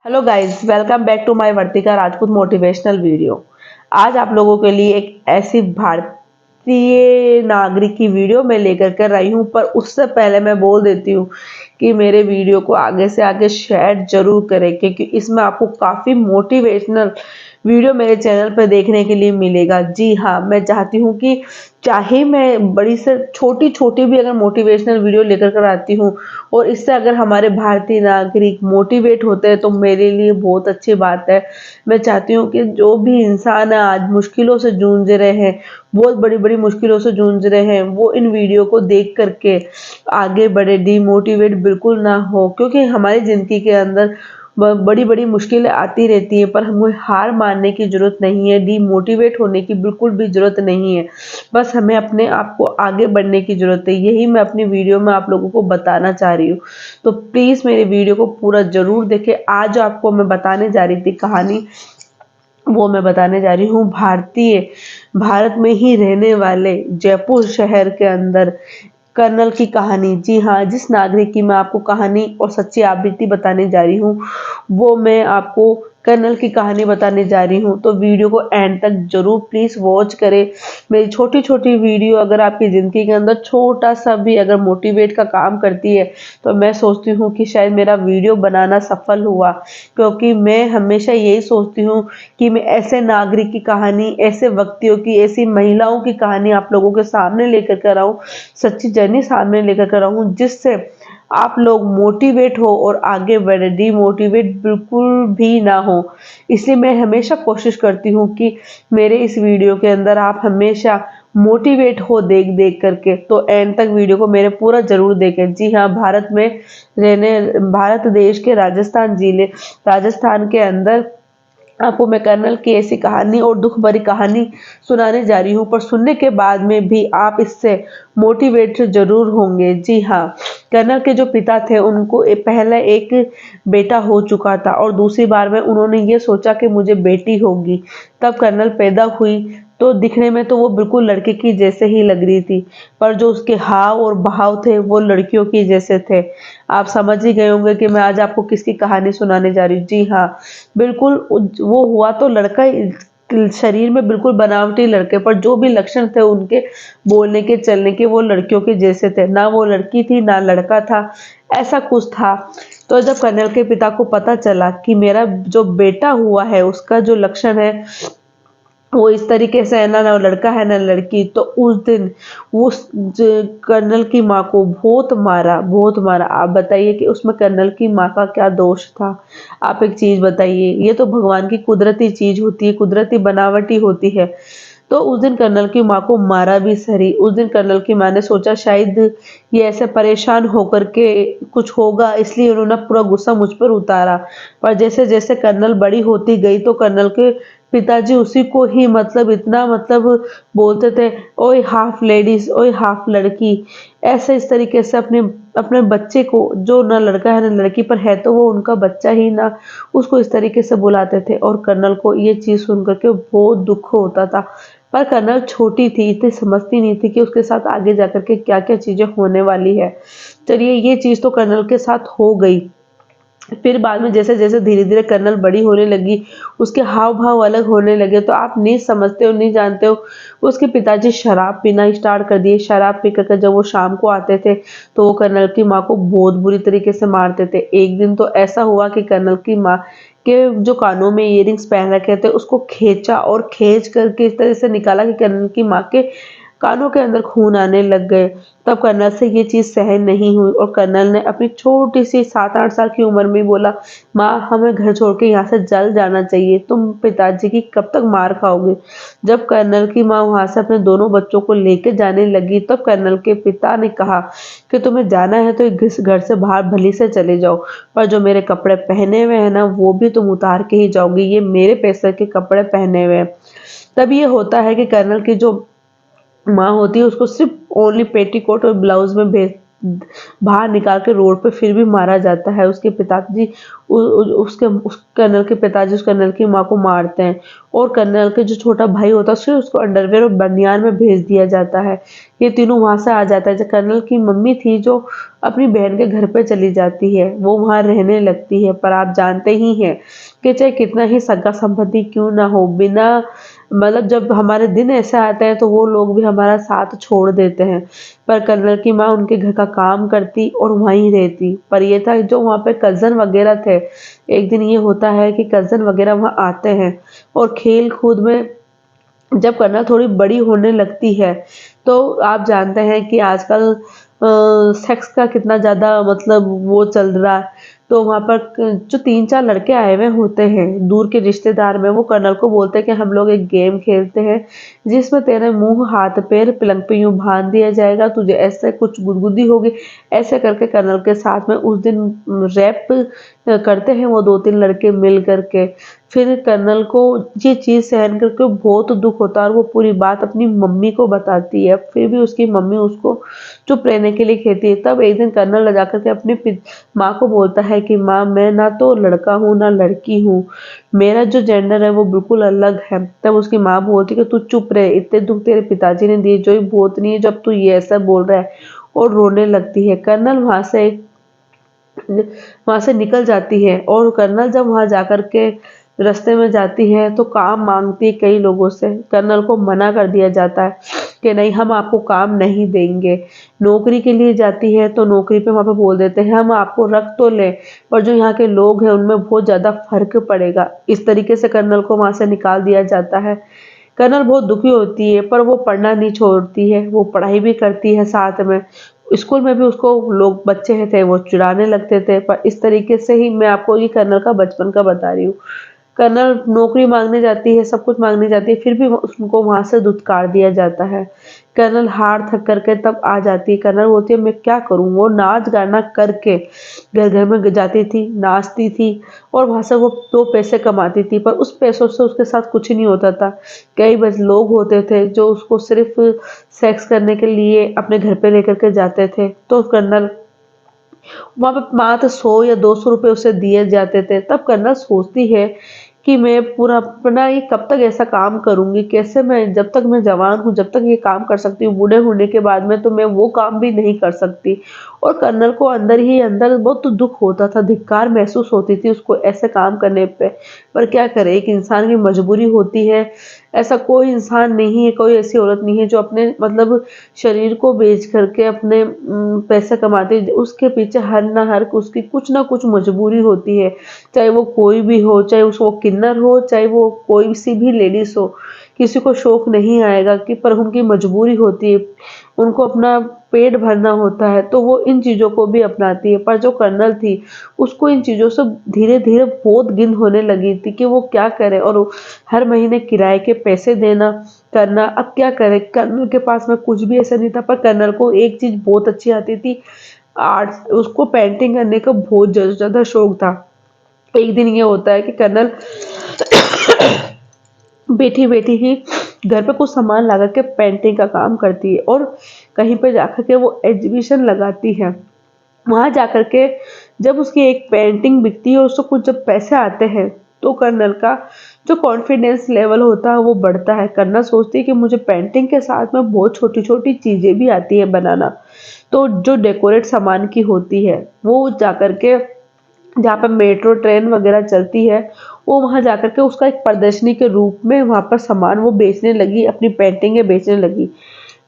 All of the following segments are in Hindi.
Hello guys, welcome back to my Vartika Rajput motivational video. आज आप लोगों के लिए एक ऐसी भारतीय नागरिक की वीडियो मैं लेकर कर आई हूं, पर उससे पहले मैं बोल देती हूं कि मेरे वीडियो को आगे से आगे शेयर जरूर करें, क्योंकि इसमें आपको काफ़ी मोटिवेशनल वीडियो मेरे चैनल पर देखने के लिए मिलेगा। जी हाँ, मैं चाहती हूँ कि चाहे मैं बड़ी से छोटी छोटी भी अगर मोटिवेशनल वीडियो लेकर कर आती हूँ और इससे अगर हमारे भारतीय नागरिक मोटिवेट होते हैं तो मेरे लिए बहुत अच्छी बात है। मैं चाहती हूँ कि जो भी इंसान आज मुश्किलों से जूझ रहे हैं, बहुत बड़ी बड़ी मुश्किलों से जूझ रहे हैं, वो इन वीडियो को देख करके आगे बढ़े, डीमोटिवेट बिल्कुल ना हो। क्योंकि हमारी ज़िंदगी के अंदर बड़ी बड़ी मुश्किलें आती रहती हैं, पर हमें हार मानने की ज़रूरत नहीं है, डीमोटिवेट होने की बिल्कुल भी ज़रूरत नहीं है। बस हमें अपने आप को आगे बढ़ने की ज़रूरत है। यही मैं अपनी वीडियो में आप लोगों को बताना चाह रही हूँ। तो प्लीज़ मेरे वीडियो को पूरा ज़रूर देखें। आज आपको मैं बताने जा रही थी कहानी, वो मैं बताने जा रही हूँ भारत में ही रहने वाले जयपुर शहर के अंदर कर्नल की कहानी। जी हाँ, जिस नागरिक की मैं आपको कहानी और सच्ची आवृत्ति बताने जा रही हूँ, वो मैं आपको कर्नल की कहानी बताने जा रही हूँ। तो वीडियो को एंड तक जरूर प्लीज वॉच करें। मेरी छोटी छोटी वीडियो अगर आपकी जिंदगी के अंदर छोटा सा भी अगर मोटिवेट का काम करती है, तो मैं सोचती हूँ कि शायद मेरा वीडियो बनाना सफल हुआ। क्योंकि मैं हमेशा यही सोचती हूँ कि मैं ऐसे नागरिक की कहानी, ऐसे व्यक्तियों की, ऐसी महिलाओं की कहानी आप लोगों के सामने लेकर कर आऊं, सच्ची जर्नी सामने लेकर कर आऊं, जिससे आप लोग मोटिवेट हो और आगे बढ़े, डीमोटिवेट बिल्कुल भी ना हो। इसलिए मैं हमेशा कोशिश करती हूँ कि मेरे इस वीडियो के अंदर आप हमेशा मोटिवेट हो देख देख करके। तो एंड तक वीडियो को मेरे पूरा जरूर देखें। जी हाँ, भारत देश के राजस्थान के अंदर आपको मैं कर्नल की ऐसी कहानी और दुख भरी कहानी सुनाने जा रही हूँ, पर सुनने के बाद में भी आप इससे मोटिवेट जरूर होंगे। जी हाँ, कर्नल के जो पिता थे उनको पहले एक बेटा हो चुका था और दूसरी बार में उन्होंने ये सोचा कि मुझे बेटी होगी। तब कर्नल पैदा हुई तो दिखने में तो वो बिल्कुल लड़के की जैसे ही लग रही थी, पर जो उसके हाव और बहाव थे वो लड़कियों की जैसे थे। आप समझ ही गए होंगे कि मैं आज आपको किसकी कहानी सुनाने जा रही हूँ। जी हाँ, बिल्कुल वो हुआ तो लड़का ही, शरीर में बिल्कुल बनावटी लड़के, पर जो भी लक्षण थे उनके बोलने के चलने के वो लड़कियों के जैसे थे। ना वो लड़की थी ना लड़का था, ऐसा कुछ था। तो जब कर्नल के पिता को पता चला कि मेरा जो बेटा हुआ है उसका जो लक्षण है वो इस तरीके से है, ना ना लड़का है ना लड़की, तो उस दिन कर्नल की माँ को बहुत मारा, बहुत मारा। आप बताइए कि उसमें कर्नल की माँ का क्या दोष था? आप एक चीज बताइए, ये तो भगवान की कुदरती चीज होती है, कुदरती बनावटी होती है। तो उस दिन कर्नल की माँ को मारा भी सही। उस दिन कर्नल की माँ ने सोचा शायद ये ऐसे परेशान होकर के कुछ होगा, इसलिए उन्होंने पूरा गुस्सा मुझ पर उतारा। पर जैसे जैसे कर्नल बड़ी होती गई तो कर्नल के पिताजी उसी को ही मतलब इतना मतलब बोलते थे, ओए हाफ लेडीज, ओए हाफ लड़की। ऐसे इस तरीके से अपने अपने बच्चे को, जो ना लड़का है ना लड़की, पर है तो वो उनका बच्चा ही ना, उसको इस तरीके से बुलाते थे। और कर्नल को ये चीज सुन करके बहुत दुख होता था। पर कर्नल छोटी थी, इतनी समझती नहीं थी कि उसके साथ आगे जाकर के क्या क्या चीजें होने वाली है। चलिए, ये चीज तो कर्नल के साथ हो गई। फिर बाद में जैसे जैसे धीरे धीरे कर्नल बड़ी होने लगी, उसके हाव भाव अलग होने लगे, तो आप नहीं समझते हो, नहीं जानते हो, उसके पिताजी शराब पीना स्टार्ट कर दिए। शराब पी करके जब वो शाम को आते थे तो वो कर्नल की माँ को बहुत बुरी तरीके से मारते थे। एक दिन तो ऐसा हुआ कि कर्नल की माँ के जो कानों में इयररिंग्स पहन रखे थे उसको खींचा और खींच करके इस तरह से निकाला कि कर्नल की माँ के कानों के अंदर खून आने लग गए। तब कर्नल से ये चीज़ सहन नहीं हुई और कर्नल ने अपनी छोटी सी 7-8 साल की उम्र में बोला, माँ हमें घर छोड़ के यहाँ से जल जाना चाहिए, तुम पिताजी की कब तक मार खाओगे। जब कर्नल की माँ वहाँ से अपने दोनों बच्चों को लेके जाने लगी, तब कर्नल के पिता ने कहा कि तुम्हें जाना है तो इस घर से बाहर भली से चले जाओ, पर जो मेरे कपड़े पहने हुए हैं ना वो भी तुम उतार के ही जाओगी, ये मेरे पैसे के कपड़े पहने हुए हैं। तब ये होता है कि कर्नल की जो माँ होती है उसको सिर्फ ओनली पेटीकोट और ब्लाउज में बाहर निकाल के रोड पे फिर भी मारा जाता है। उसके पिताजी उस कर्नल के पिताजी उस कर्नल की माँ को मारते हैं और कर्नल के जो छोटा भाई होता है उसको अंडरवेयर और बनियान में भेज दिया जाता है। ये तीनों वहां से आ जाता है। जो कर्नल की मम्मी थी जो अपनी बहन के घर पे चली जाती है, वो वहां रहने लगती है। पर आप जानते ही हैं कि चाहे कितना ही सगा संबंधी क्यों ना हो, बिना मतलब जब हमारे दिन ऐसे आते हैं तो वो लोग भी हमारा साथ छोड़ देते हैं। पर कर्नल की माँ उनके घर का काम करती और वहीं रहती। पर ये था जो वहाँ पे कज़न वगैरह थे, एक दिन ये होता है कि कज़न वगैरह वहाँ आते हैं और खेल कूद में जब कर्नल थोड़ी बड़ी होने लगती है तो आप जानते हैं कि आजकल सेक्स का कितना ज़्यादा मतलब वो चल रहा है। तो वहाँ पर जो 3-4 लड़के आए हुए होते हैं दूर के रिश्तेदार में, वो कर्नल को बोलते हैं कि हम लोग एक गेम खेलते हैं जिसमें तेरे मुंह हाथ पैर पलंग पे यूं बांध दिया जाएगा, तुझे ऐसे कुछ गुदगुदी होगी। ऐसे करके कर्नल के साथ में उस दिन रैप करते हैं वो 2-3 लड़के मिल करके। फिर कर्नल को ये चीज़ सहन करके बहुत दुख होता है और वो पूरी बात अपनी मम्मी को बताती है। फिर भी उसकी मम्मी उसको चुप रहने के लिए कहती है। तब एक दिन कर्नल ले जाकर के अपनी माँ को बोलता है कि माँ, मैं ना तो लड़का हूँ ना लड़की हूँ, मेरा जो जेंडर है वो बिल्कुल अलग है। तब उसकी माँ बोलती है कि तू चुप रहे, इतने दुख तेरे पिताजी ने दिए जो ही बहुत नहीं है जब तू ये ऐसा बोल रहा है, और रोने लगती है। कर्नल वहां से निकल जाती है और कर्नल जब वहां जाकर के रास्ते में जाती है तो काम मांगती है कई लोगों से। कर्नल को मना कर दिया जाता है कि नहीं, हम आपको काम नहीं देंगे। नौकरी के लिए जाती है तो नौकरी पे वहां पे बोल देते हैं हम आपको रख तो ले, पर जो यहाँ के लोग हैं उनमें बहुत ज्यादा फर्क पड़ेगा। इस तरीके से कर्नल को वहां से निकाल दिया जाता है। कर्नल बहुत दुखी होती है पर वो पढ़ना नहीं छोड़ती है, वो पढ़ाई भी करती है साथ में। स्कूल में भी उसको लोग बच्चे थे वो चिढ़ाने लगते थे। पर इस तरीके से ही मैं आपको ये कर्नल का बचपन का बता रही हूँ। कर्नल नौकरी मांगने जाती है, सब कुछ मांगने जाती है, फिर भी उसको वहां से धुतकार दिया जाता है। कर्नल हार थक करके तब आ जाती है। कर्नल बोलती है मैं क्या करूं। वो नाच गाना करके घर घर में जाती थी, नाचती थी और वहां से वो 2 पैसे कमाती थी। पर उस पैसों से उसके साथ कुछ नहीं होता था। कई बस लोग होते थे जो उसको सिर्फ सेक्स करने के लिए अपने घर पे लेकर के जाते थे। तो कर्नल वहाँ पे मात्र 100 या 200 रुपए उसे दिए जाते थे। तब कर्नल सोचती है कि मैं पूरा अपना ये कब तक ऐसा काम करूंगी, कैसे मैं जब तक मैं जवान हूँ जब तक ये काम कर सकती हूँ, बूढ़े होने के बाद में तो मैं वो काम भी नहीं कर सकती। और कर्नल को अंदर ही अंदर बहुत दुख होता था, धिक्कार महसूस होती थी उसको ऐसे काम करने पे। पर क्या करे, एक इंसान की मजबूरी होती है। ऐसा कोई इंसान नहीं है, कोई ऐसी औरत नहीं है जो अपने मतलब शरीर को बेच करके अपने पैसे कमाती है। उसके पीछे हर ना हर उसकी कुछ ना कुछ मजबूरी होती है। चाहे वो कोई भी हो, चाहे उसको किन्नर हो, चाहे वो कोई सी भी लेडीज हो, किसी को शौक नहीं आएगा कि, पर उनकी मजबूरी होती है, उनको अपना पेट भरना होता है तो वो इन चीजों को भी अपनाती है। पर जो कर्नल थी उसको इन चीजों से धीरे धीरे बहुत गिल्ट होने लगी थी कि वो क्या करे, और हर महीने किराए के पैसे देना करना। अब क्या करे, कर्नल के पास में कुछ भी ऐसा नहीं था। पर कर्नल को एक चीज बहुत अच्छी आती थी, आर्ट। उसको पेंटिंग करने का बहुत ज्यादा शौक था। एक दिन ये होता है कि कर्नल बैठी बैठी ही घर पे कुछ सामान ला के पेंटिंग का काम करती है और कहीं पे जाकर के वो एग्जीबिशन लगाती है। वहां जाकर के जब उसकी एक पेंटिंग बिकती है और उसको कुछ जब पैसे आते हैं तो कर्नल का जो कॉन्फिडेंस लेवल होता है वो बढ़ता है। कर्नल सोचती है कि मुझे पेंटिंग के साथ में बहुत छोटी छोटी चीजें भी आती है बनाना। तो जो डेकोरेट सामान की होती है वो जाकर के जहाँ पे मेट्रो ट्रेन वगैरह चलती है, वो वहां जाकर के उसका एक प्रदर्शनी के रूप में वहां पर सामान वो बेचने लगी, अपनी पेंटिंगें बेचने लगी।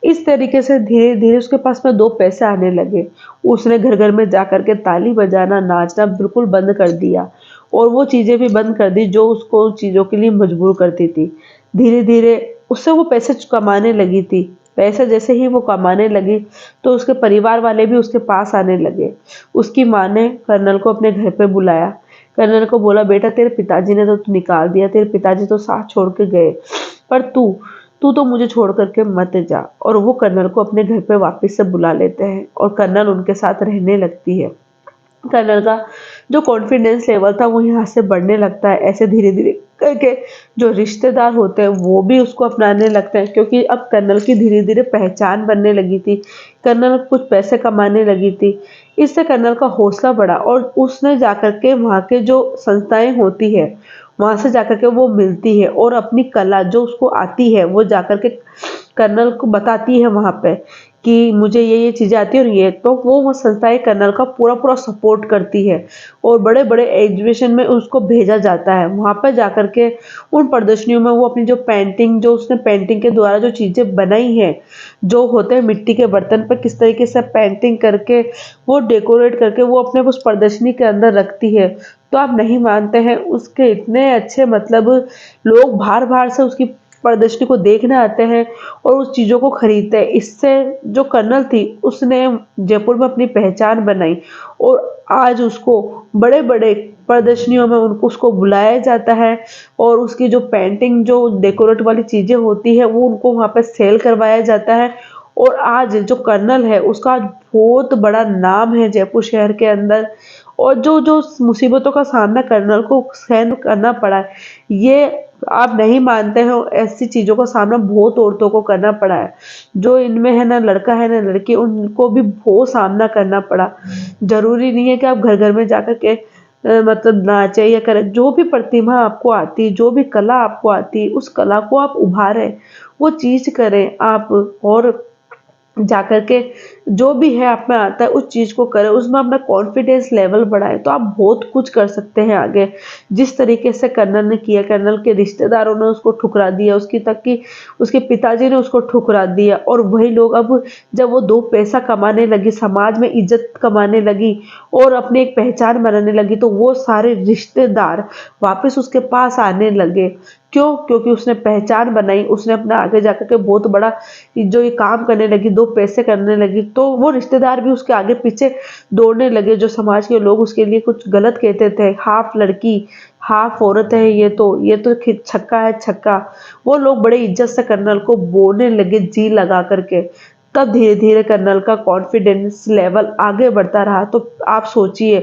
इस तरीके से धीरे धीरे उसके पास में 2 पैसे आने लगे। उसने घर घर में जाकर के ताली बजाना नाचना बिल्कुल बंद कर दिया और वो चीजें भी बंद कर दी जो उसको चीजों के लिए मजबूर करती थी। धीरे धीरे उससे वो पैसे कमाने लगी थी। पैसे जैसे ही वो कमाने लगी तो उसके परिवार वाले भी उसके पास आने लगे। उसकी माँ ने कर्नल को अपने घर पे बुलाया। कर्नल को बोला बेटा, तेरे पिताजी ने तो निकाल दिया, तेरे पिताजी तो साथ छोड़ के गए, पर तू तू तो मुझे छोड़ करके मत जा। और वो कर्नल को अपने घर पे वापस से बुला लेते हैं और कर्नल उनके साथ रहने लगती है। कर्नल का जो कॉन्फिडेंस लेवल था वो यहाँ से बढ़ने लगता है। ऐसे धीरे धीरे करके जो रिश्तेदार होते हैं वो भी उसको अपनाने लगते हैं, क्योंकि अब कर्नल की धीरे धीरे पहचान बनने लगी थी कर्नल कुछ पैसे कमाने लगी थी। इससे कर्नल का हौसला बढ़ा और उसने जाकर के वहाँ के जो संस्थाएं होती है, वहाँ से जाकर के वो मिलती है और अपनी कला जो उसको आती है वो जाकर के कर्नल को बताती है वहाँ पे कि मुझे ये चीज़ें आती है। और ये तो वो संस्थाएं कर्नल का पूरा पूरा सपोर्ट करती है और बड़े बड़े एग्जीबिशन में उसको भेजा जाता है। वहाँ पर जाकर के उन प्रदर्शनियों में वो अपनी जो पेंटिंग, जो उसने पेंटिंग के द्वारा जो चीज़ें बनाई हैं, जो होते हैं मिट्टी के बर्तन पर किस तरीके से पेंटिंग करके वो डेकोरेट करके वो अपने उस प्रदर्शनी के अंदर रखती है। तो आप नहीं मानते हैं, उसके इतने अच्छे मतलब लोग बाहर बाहर से उसकी प्रदर्शनी को देखने आते हैं और उस चीज़ों को खरीदते हैं। इससे जो कर्नल थी उसने जयपुर में अपनी पहचान बनाई और आज उसको बड़े बड़े प्रदर्शनियों में उनको उसको बुलाया जाता है और उसकी जो पेंटिंग, जो डेकोरेट वाली चीज़ें होती है, वो उनको वहाँ पे सेल करवाया जाता है। और आज जो कर्नल है उसका आज बहुत बड़ा नाम है जयपुर शहर के अंदर। और जो जो मुसीबतों का सामना कर्नल को सहन करना पड़ा है, ये आप नहीं मानते हो, ऐसी चीज़ों का सामना बहुत औरतों को करना पड़ा है। जो इनमें है ना लड़का है ना लड़की, उनको भी बहुत सामना करना पड़ा। ज़रूरी नहीं है कि आप घर-घर में जाकर के मतलब नाचें या करें। जो भी प्रतिभा आपको आती है, जो भी कला आपको आती है, उस कला को आप उभारें, वो चीज़ करें आप। और जाकर के जो भी है आप में आता है उस चीज़ को करें, उसमें अपना कॉन्फिडेंस लेवल बढ़ाएँ, तो आप बहुत कुछ कर सकते हैं आगे। जिस तरीके से कर्नल ने किया, कर्नल के रिश्तेदारों ने उसको ठुकरा दिया, उसकी तक कि उसके पिताजी ने उसको ठुकरा दिया। और वही लोग अब जब वो 2 पैसा कमाने लगी, समाज में इज़्ज़त कमाने लगी और अपनी एक पहचान बनाने लगी, तो वो सारे रिश्तेदार वापस उसके पास आने लगे। क्यों? क्योंकि उसने पहचान बनाई, उसने अपना आगे जाकर के बहुत बड़ा जो ये काम करने लगी, 2 पैसे करने लगी, तो वो रिश्तेदार भी उसके आगे पीछे दौड़ने लगे। जो समाज के लोग उसके लिए कुछ गलत कहते थे, हाफ लड़की हाफ औरत है ये तो छक्का है छक्का, वो लोग बड़े इज्जत से कर्नल को बोलने लगे जी लगा करके। तब धीरे धीरे कर्नल का कॉन्फिडेंस लेवल आगे बढ़ता रहा। तो आप सोचिए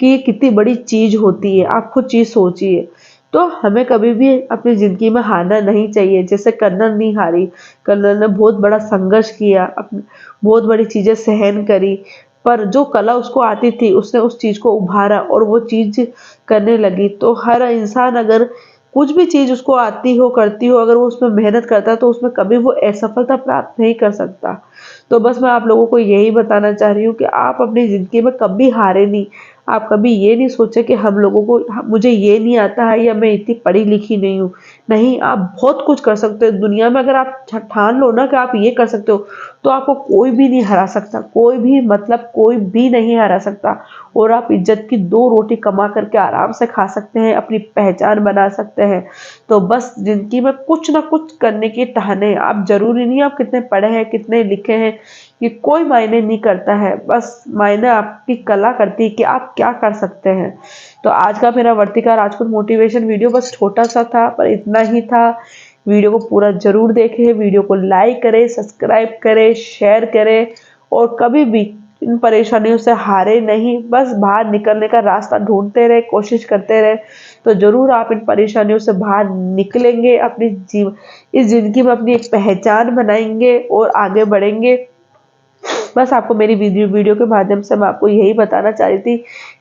कि ये कितनी बड़ी चीज होती है, आप खुद चीज सोचिए। तो हमें कभी भी अपनी ज़िंदगी में हारना नहीं चाहिए, जैसे कर्नल नहीं हारी। कर्नल ने बहुत बड़ा संघर्ष किया, बहुत बड़ी चीज़ें सहन करी, पर जो कला उसको आती थी उसने उस चीज़ को उभारा और वो चीज़ करने लगी। तो हर इंसान अगर कुछ भी चीज़ उसको आती हो, करती हो, अगर वो उसमें मेहनत करता है तो उसमें कभी वो असफलता प्राप्त नहीं कर सकता। तो बस मैं आप लोगों को यही बताना चाह रही हूँ कि आप अपनी ज़िंदगी में कभी हारे नहीं। आप कभी ये नहीं सोचे कि हम लोगों को मुझे ये नहीं आता है या मैं इतनी पढ़ी लिखी नहीं हूँ। नहीं, आप बहुत कुछ कर सकते हो दुनिया में। अगर आप ठान लो ना कि आप ये कर सकते हो, तो आपको कोई भी नहीं हरा सकता, कोई भी मतलब कोई भी नहीं हरा सकता। और आप इज्जत की 2 रोटी कमा करके आराम से खा सकते हैं, अपनी पहचान बना सकते हैं। तो बस ज़िंदगी में कुछ ना कुछ करने की ठाने। आप ज़रूरी नहीं आप कितने पढ़े हैं, कितने लिखे हैं, ये कोई मायने नहीं करता है। बस मायने आपकी कला करती है कि आप क्या कर सकते हैं। तो आज का मेरा वर्तिका राजपूत मोटिवेशन वीडियो बस छोटा-सा था, पर इतना ही था। वीडियो को पूरा ज़रूर देखें, वीडियो को लाइक करें, सब्सक्राइब करें, शेयर करें और कभी भी इन परेशानियों से हारे नहीं। बस बाहर निकलने का रास्ता ढूँढते रहें, कोशिश करते रहें, तो ज़रूर आप इन परेशानियों से बाहर निकलेंगे। इस ज़िंदगी में अपनी एक पहचान बनाएँगे और आगे बढ़ेंगे। बस आपको मेरी वीडियो के माध्यम से मैं आपको यही बताना चाह रही थी।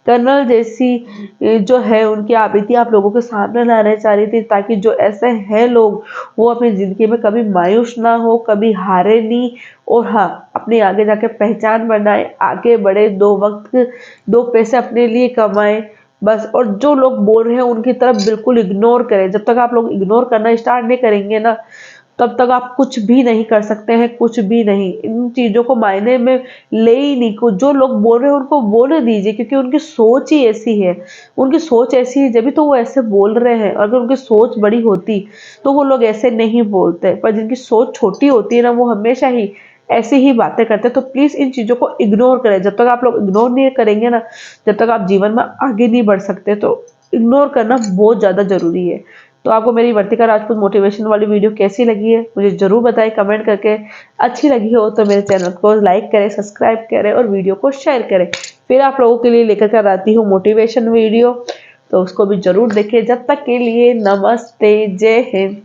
कर्नल जैसी जो है उनकी आबिदी आप लोगों के सामने लाना चाह रही थी, ताकि जो ऐसे हैं लोग वो अपनी ज़िंदगी में कभी मायूस ना हो, कभी हारे नहीं और हाँ, अपनी आगे जाके पहचान बनाएँ, आगे बढ़े, 2 वक़्त 2 पैसे अपने लिए कमाएँ बस। और जो लोग बोल रहे हैं उनकी तरफ बिल्कुल इग्नोर करें। जब तक आप लोग इग्नोर करना स्टार्ट नहीं करेंगे ना, तब तक आप कुछ भी नहीं कर सकते हैं, कुछ भी नहीं। इन चीज़ों को मायने में ले ही नहीं। को जो लोग बोल रहे हैं उनको बोलने दीजिए, क्योंकि उनकी सोच ही ऐसी है। उनकी सोच ऐसी है जभी तो वो ऐसे बोल रहे हैं। अगर उनकी सोच बड़ी होती तो वो लोग ऐसे नहीं बोलते, पर जिनकी सोच छोटी होती है ना, वो हमेशा ही ऐसी ही बातें करते हैं। तो प्लीज़ इन चीज़ों को इग्नोर करें। जब तक आप लोग इग्नोर नहीं करेंगे ना, जब तक आप जीवन में आगे नहीं बढ़ सकते। तो इग्नोर करना बहुत ज़्यादा ज़रूरी है। तो आपको मेरी वर्तिका राजपूत मोटिवेशन वाली वीडियो कैसी लगी है मुझे ज़रूर बताएं कमेंट करके। अच्छी लगी हो तो मेरे चैनल को लाइक करें, सब्सक्राइब करें और वीडियो को शेयर करें। फिर आप लोगों के लिए लेकर कर आती हूँ मोटिवेशन वीडियो, तो उसको भी ज़रूर देखें। जब तक के लिए नमस्ते, जय हिंद।